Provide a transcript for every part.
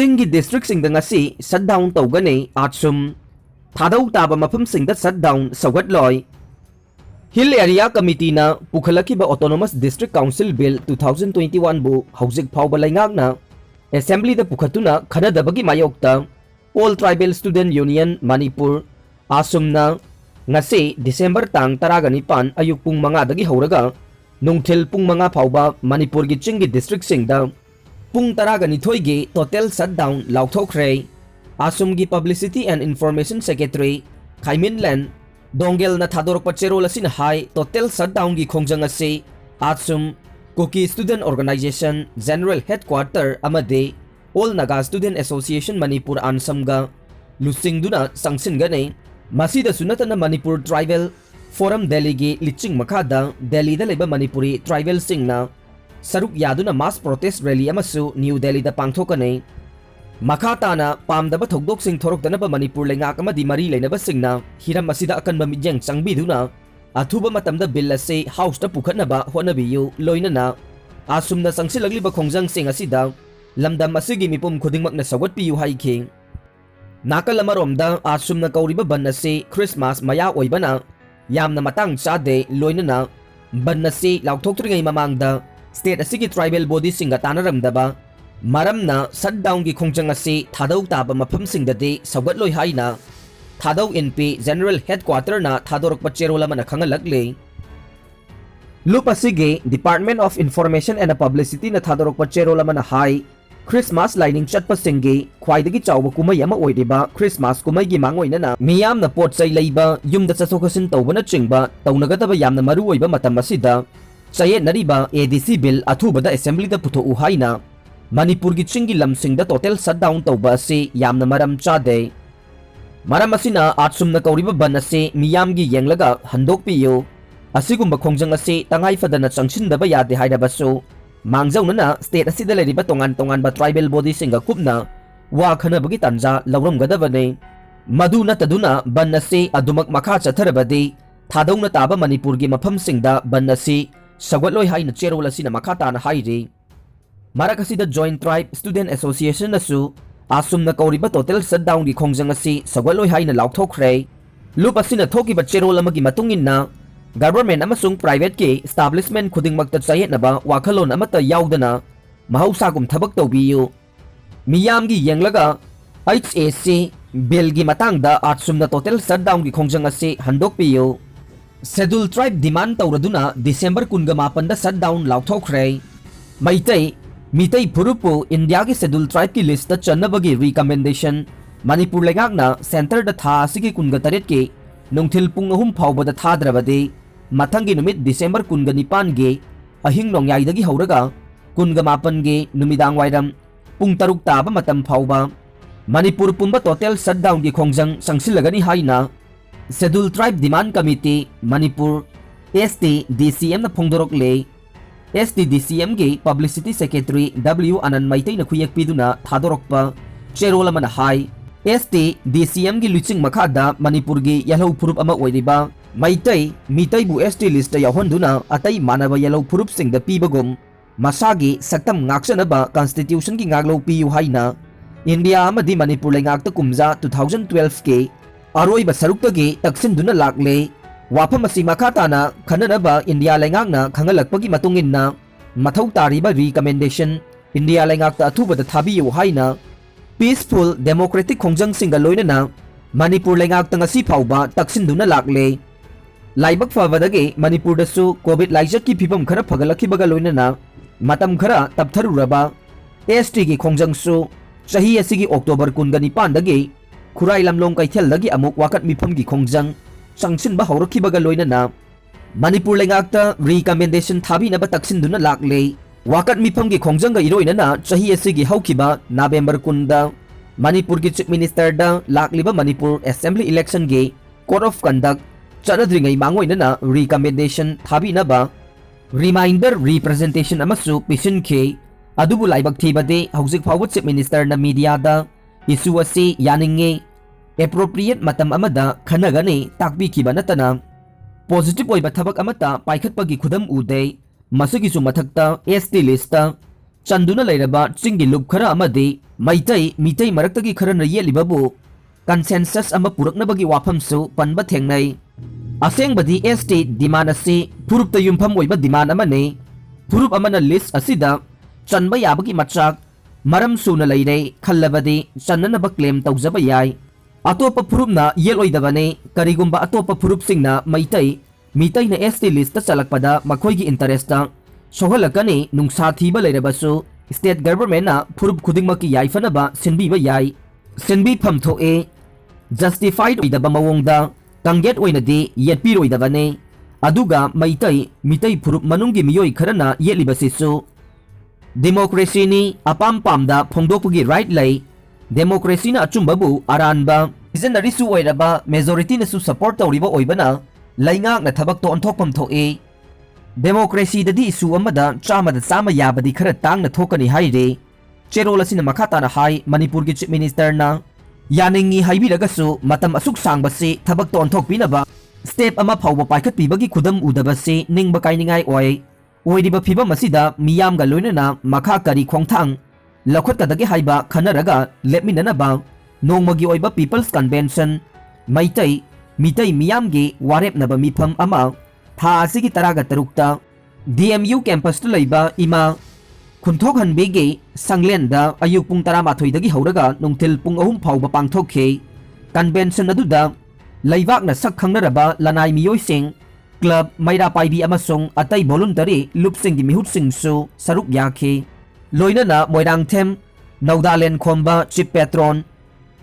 चिंगी district Singh ngasi shutdown tawgani atsum thadau taba mafam singda shutdown sawgatloi Hill Area Committee na pukhalaki ba Autonomous District Council Bill 2021 bu haujik phawba laingak na Assembly da pukhatuna khanadabagi mayokta All Tribal Student Union Manipur asum na ngasi December tang 19 ayuk pung mga dagi hauraga nungthil pung mga phawba Manipur gi chingi district singda pung 19 gi total shutdown lauthokre asum gi Publicity and Information Secretary Khaimin Len Dongel na thadorok pachero lasin hai total shutdown gi khongjang ase asum Kuki Student Organization General Headquarter amade All Naga Student Association Manipur ansamga lusingduna sangsinggane masida sunatana Manipur Tribal Forum Delhi gi liching makada Delhi da leba Manipuri Tribal singna saruk yaduna mass protest rally amasu New Delhi da pangthokane Makatana pamdaba thogdok sing thorokdana ba Manipur lengak amadi mari leinaba singna hiram masida akanba midyang changbiduna athuba matamda bill ase house ta pukhatnaba honabiyu loinana asumna sangsilagliba khongjang sing asida lamdam asigi mipum khudingmakna sawatpiyu haiki nakallamaromda asumna kauriba ban ase Christmas maya oibana yamna matang chade loinana ban ase lauthoktrigai mamangda state asigi tribal body singa tanaramdaba maramna shutdown gi khongjang ase thadau taba mafam singdade sawgatloi haina Thadau NP General Headquarter na thadorok pacherola mana khangalakle Lupasige Department of Information and Publicity na thadorok pacherola mana hai Christmas lining chatpa singi khwaidagi chawba kumai ama oidiba Christmas kumai gi mangoina na miyam na potsai leiba yumda chasokasin tawbana chingba tawnagadaba yamna maru oiba matam asida chaye nariba ADC bill athubada assembly da putho u haina Manipur gi chingi lamsingda total shutdown tawba ase yamna maram chade Maram asina atsumna kauriba ban ase miyamgi yenglaga handokpiyo asigumba khongjang ase tangai fadana changchindaba yade haidabasu mangjaunana state asida leriba tongan ba tribal body singa kupna wa khanabagi tanja lauramgadabane maduna taduna ban ase adumak makha chatharabadi thadawna taba Manipurgi mafam singda ban ase sawgatloi haina cherol asina makha tana hairi marakasida Joint Tribe Student Association asu asumna kauriba total shutdown gi khongjang asi sawgatloi haina lauthokre lup asina thokiba cherol amagi matunginna government amasung private ki establishment khudingmakta chayetnaba wakhalon amata yaudana mahausagum thabak tawbiyu miyamgi yenglaga HAC bill gi matangda asumna total shutdown gi khongjang asi handokpiyu schedule tribe demand tawraduna December 18 da shutdown lauthokre maitai Mitai Purupu India ki schedule tribe ki list ta channabagi recommendation Manipur lengakna center da tha asigi kunga taret ki nungthil pung ahum phawba da thadrabadi mathangi numit December 19 ge ahing nongyai dagi hauraga 19 ge numidang wairam pung taruk taba matam phawba Manipur pumba total shutdown gi khongjang sangsilagani haina schedule tribe demand committee Manipur ST DCM na phongdorok le STDCM ge Publicity Secretary W Anand Maitai na khuyak piduna thadorokpa cherola mana hai STDCM ge luching makhada Manipur ge yellow purup ama oiriba Maitai mitai bu ST list ya honduna atai manaba yellow purup sing da pibagum masagi saktam ngaksana ba constitution gi ngaglo piu haina India amadi Manipur lengakta kumja 2012 ke aroi ba sarukta ge taksin duna lakle Wafam asi makatana khananaba India lengakna khangalakpagi matunginna mathau tariba recommendation India lengakta athubada thabiyu haina peaceful democratic khongjang singa loinana Manipur lengakta ngasi phawba taksinduna lakle laibak fawadage Manipur dasu covid laijak ki phibam khara phagalakhibaga loinana matam khara taptharuraba ST gi khongjangsu chahi asigi October 19 dage khurai lamlong kaithel dagi amuk wakat mifam gi khongjang Sangsinba haurakhibaga loinana Manipur lengakta recommendation thabinaba taksinduna lakle wakat mifam gi khongjanga iroinana chahi asigi haukhiba November 10 da Manipur gi chief minister da lakliba Manipur assembly election ge code of conduct chanadringai mangoinana recommendation thabinaba reminder representation amasu pisinke adubu laibak thibade haujik phawba chief minister na media da issue asi yaninge appropriate matam amada khanagani takbi kiba natana positive oiba thabak amata paikhatpagi khudam ude masugi su mathakta ST list चंदुना लेरबा चिंगी loop खरा अमदी मितई मरक्तगी Kharna येलिबबु consensus अमा पुरकनबगी वाफमसु पनबा थेंगनै असेंबदी ST demand असि फुरुपता युमफम ओइबा demand अमने फुरुप अमना list असिदा चनबा याबगी मचाक मरम सुना लेरे खल्लबदी चन्ननबा claim तौजबा याय अतोपा फुरुपना येलोइदबने करिगुंबा अतोपा फुरुपसिंगना मितैना ST list चलकपदा मखोइगी इंटरेस्टा सोहलकनी नुंसा थीबा लेरबसु state गवर्नमेंटना फुरुप खुदिंगमकी याइफनबा सिनबीबा याय सिनबी फमथोए जस्टिफाइड ओइदबा मवोंगदा कंगेट ओइनदी येटपिरोइदबने अदुगा मितै फुरुप मनुंगी मियोइ खरना येलिबसिसु डेमोक्रेसी अपाम पामदा फोंदोकपगी राइट लै डेमोक्रेसी अचुंबबु अरानबा इजनरीसु ओइरबा मेजोरिटी नसु सपोर्ट तौरिबा ओइबना लैंगाकना थबक तो अनथोकपम थोए डेमोक्रेसी ददी इशू अमदा चामदा चामा याबदी खरा तांगना थोकनी हाइरे चेरोल असिना मखाताना हाई मणिपुर की चीफ मिनिस्टर ना यानिंगी हाइबिरगसु मतम असुक सांगबसे थबक तो अनथोकपिनबा स्टेप अमा फावबा पाइखतपिबगी खुदम उदबसे निंगबा काइनिंगाई ओइरिबा फिबम असिदा मियामगा लोइनना मखा करी खोंथांग लखोटकदगे हाइबा खनरगा लेपमिननबा नोंमगी ओइबा पीपल्स कन्वेंशन मितै मियामगी वारेपनबा मिफम अमा था असिगी तरागा तरुक्ता डीएमयू कैंपस लैबा इमा खुंथोक हनबेगे संगलेंदा अयुक पुंग 12 हौरगा नुंथिल पुंग 3 फावबा पांगथोखे कन्वेंशन अदुदा लैबाकना सक खंगनरबा लनाई मियोइसिंग क्लब मैरा पाइबी अमसोंग अतै वॉलंटरी लुपसिंगी मिहुटसिंगसु सरुक याखे लोइनना Moirangthem Naodalen Khomba chief patron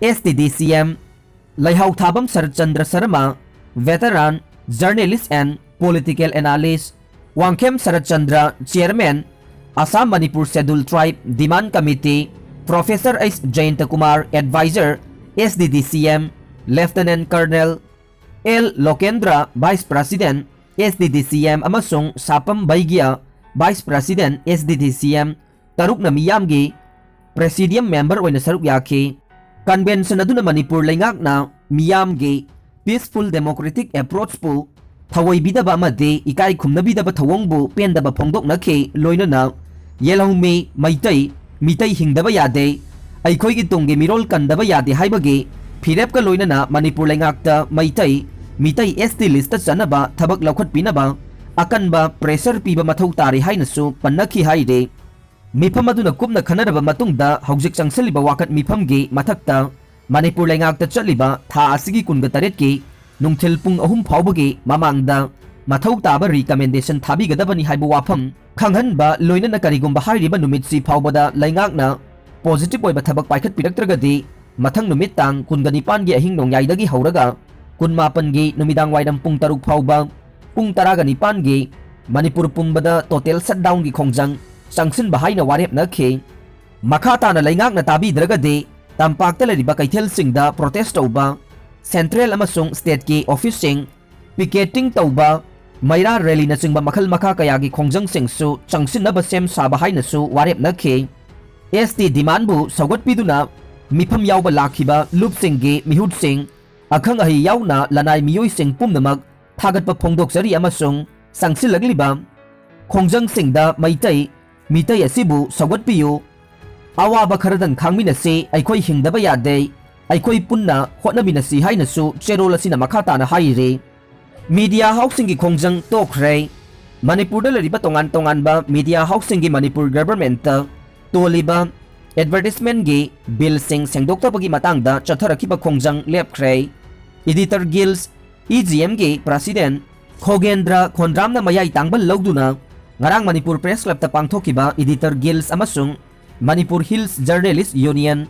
STDCM लैहाउ Thabam Sharatchandra Sharma veteran journalist and political analyst Wangkhem Sharatchandra chairman Assam Manipur schedule tribe demand committee professor S Jayanta Kumar advisor SDDCM lieutenant colonel L Lokendra vice president SDDCM Amsong Sapam Baigiya vice president SDDCM तरुकना मियामगी प्रेसिडियम मेंबर ओइना सरुक याखे कन्वेंशन अदुना मणिपुर लैंगाकना मियामगी पीसफुल डेमोक्रेटिक अप्रोच पु थवोइबिदबा अमदे इकाई खुमनबिदबा थवोंगबु पेंदबा फोंदोकनखे लोइनना येलौमी मितै हिंदबा यादे अइखोइगी तुंगे मिरोल कंदबा यादे हाइबगे फिरेपका लोइनना मणिपुर लैंगाकता मितै एसटी लिस्ट चनबा थबक लौखटपिनबा अकनबा प्रेशर पीबा मथौ तारे हाइनसु पन्नखि हाइरे मिफम अदुना कुपना खनरबा मतुंगदा हौजिक चंगसलिबा वाकत मिफमगे मथक्ता मणिपुर लैंगाकता चलिबा था असिगी 29 की नुंथिल पुंग 3 फावबगे ममांगदा मथौ ताबा रिकमेंडेशन थाबिगदबनी हाइबा वाफम खंगहनबा लोइनना करिगुंबा हाइरिबा नुमितसि फावबदा लैंगाकना पॉजिटिव ओइबा थबक पाइखत पिरक्त्रगदि मथंग नुमित तांग 29 गी अहिंग नोंयाइदगी हौरगा 19 गी नुमिदांग वाइरम पुंग 3 फावबा पुंग 19 गी मणिपुर पुंबदा टोटल शटडाउन गी खोंजंग संगसिन बहाइना वारेप नखे मखाताना लैंगाकना ताबिद्रगदि तंपाक्ता लरिबा कैथेलसिंगदा प्रोटेस्ट तौबा सेंट्रल अमसोंग स्टेट की ऑफिसिंग पिकेटिंग तौबा मैरा रैली नचिंगबा मखल मखा कयागी खोंजंगसिंगसु चंगसिनबा सेम साबा हाइनसु वारेप नखे एसटी डिमांडबु सौगटपिदुना मिफम यावबा लाखिबा लुपसिंगी मिहुटसिंग अखंग अहि यावना लनाई मियोइसिंग पुमनमक थागतपा फोंदोकजरी अमसोंग संगसिलगलिबा खोंजंगसिंगदा मितै असिबु सौगटपियु अवाबा खरदन खांगमिनसे अइखोइ हिंदबा यादे अइखोइ पुन्ना होटनबिनसि हाइनसु चेरोल असिना मखाताना हाइरे मीडिया हाउसिंग की खोंजंग तोखरे मणिपुर लरिबा तोंगान मीडिया हाउसिंग की मणिपुर गवर्नमेंट तोलिबा एडवर्टाइजमेंट की बिल सिंग सेंगदोक्तबगी मतंगदा चथरखिबा खोंजंग लेपख्रे एडिटर गिल्स ईजीएम की president खोगेंद्र खोंद्रामना मयाई तांगबल लौदुना ngarang Manipur Press Club ta pangthokiba editor guilds amasung Manipur Hills Journalist Union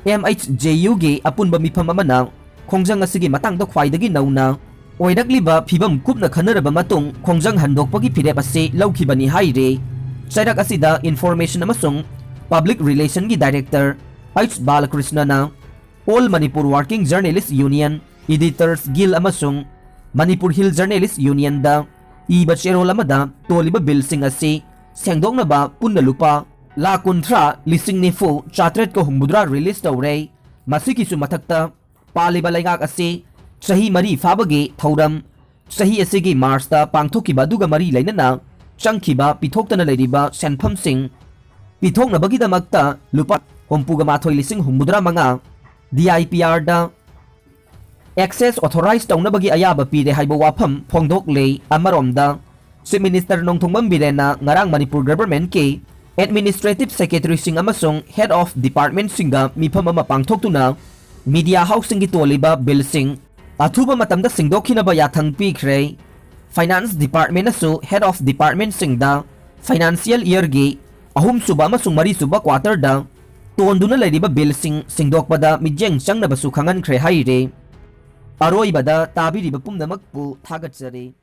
MHJU gi apunba mifam amana khongjang asigi matangda khwaidagi nauna oirakliba phibam kupna khanaraba matung khongjang handokpagi phirep ase laukibani haire chairak asida information amasung public relation gi director H Balakrishna na All Manipur Working Journalist Union Editors Guild amasung Manipur Hill Journalist Union da iba cherol amada toliba bill sing ase sengdoknaba punna lupa la kunthra lising nifu chatret ko humudra release tawre masiki su mathakta paliba laingak ase sahi mari fabage thauram sahi asegi march ta pangthokiba duga mari lainana changkhiba pithoktana leiriba senpham sing ꯄꯤꯊꯣꯛꯅꯕꯒꯤꯗꯃꯛꯇ ꯂꯨꯄꯥ 34,935 DIPR ꯗ access authorized ꯇꯧꯅꯕꯒꯤ ꯑꯌꯥꯕ ꯄꯤꯔꯦ ꯍꯥꯏꯕ ꯋꯥꯐꯝ ꯐꯣꯡꯗꯣꯛꯂꯦ꯫ ꯑꯃꯔꯣꯝꯗ chief minister Nongthombam ꯕꯤꯔꯦꯟꯅ ꯉꯔꯥꯡ Manipur ꯒꯚꯔꯟꯃꯦꯟꯠꯀꯤ administrative ꯁꯦꯀ꯭ꯔꯦꯇꯔꯤꯁꯤꯡ ꯑꯃꯁꯨꯡ ꯍꯦꯗ ꯑꯣꯐ ꯗꯤꯄꯥꯔꯠꯃꯦꯟꯠꯁꯤꯡꯒ ꯃꯤꯐꯝ ꯑꯃ ꯄꯥꯡꯊꯣꯛꯇꯨꯅ ꯃꯤꯗꯤꯌꯥ ꯍꯥꯎꯁꯁꯤꯡꯒꯤ ꯇꯣꯜꯂꯤꯕ ꯕꯤꯜꯁꯤꯡ ꯑꯊꯨꯕ ꯃꯇꯝꯗ ꯁꯤꯡꯗꯣꯛꯈꯤꯅꯕ ꯌꯥꯊꯪ ꯄꯤꯈ꯭ꯔꯦ꯫ ꯐꯥꯏꯅꯥꯟꯁ ꯗꯤꯄꯥꯔꯠꯃꯦꯟꯠꯅꯁꯨ ꯍꯦꯗ ꯑꯣꯐ ꯗꯤꯄꯥꯔꯠꯃꯦꯟꯠꯁꯤꯡꯗ ꯐꯥꯏꯅꯥꯟꯁꯤꯌꯦꯜ ꯏꯌꯔꯒꯤ 3ꯁꯨꯕ ꯑꯃꯁꯨꯡ 4ꯁꯨꯕ ꯀ꯭ꯋꯥꯇꯔꯗ ꯇꯣꯟꯗꯨꯅ ꯂꯩꯔꯤꯕ ꯕꯤꯜꯁꯤꯡ ꯁꯤꯡꯗꯣꯛꯄꯗ ꯃꯤꯠꯌꯦꯡ ꯆꯪꯅꯕꯁꯨ ꯈꯪꯍꯟꯈ꯭ꯔꯦ ꯍꯥꯏꯔꯦ꯫ ꯑꯔꯣꯏꯕꯗ ꯇꯥꯕꯤꯔꯤꯕ ꯄꯨꯝꯅꯃꯛꯄꯨ ꯊꯥꯒꯠꯆꯔꯤ꯫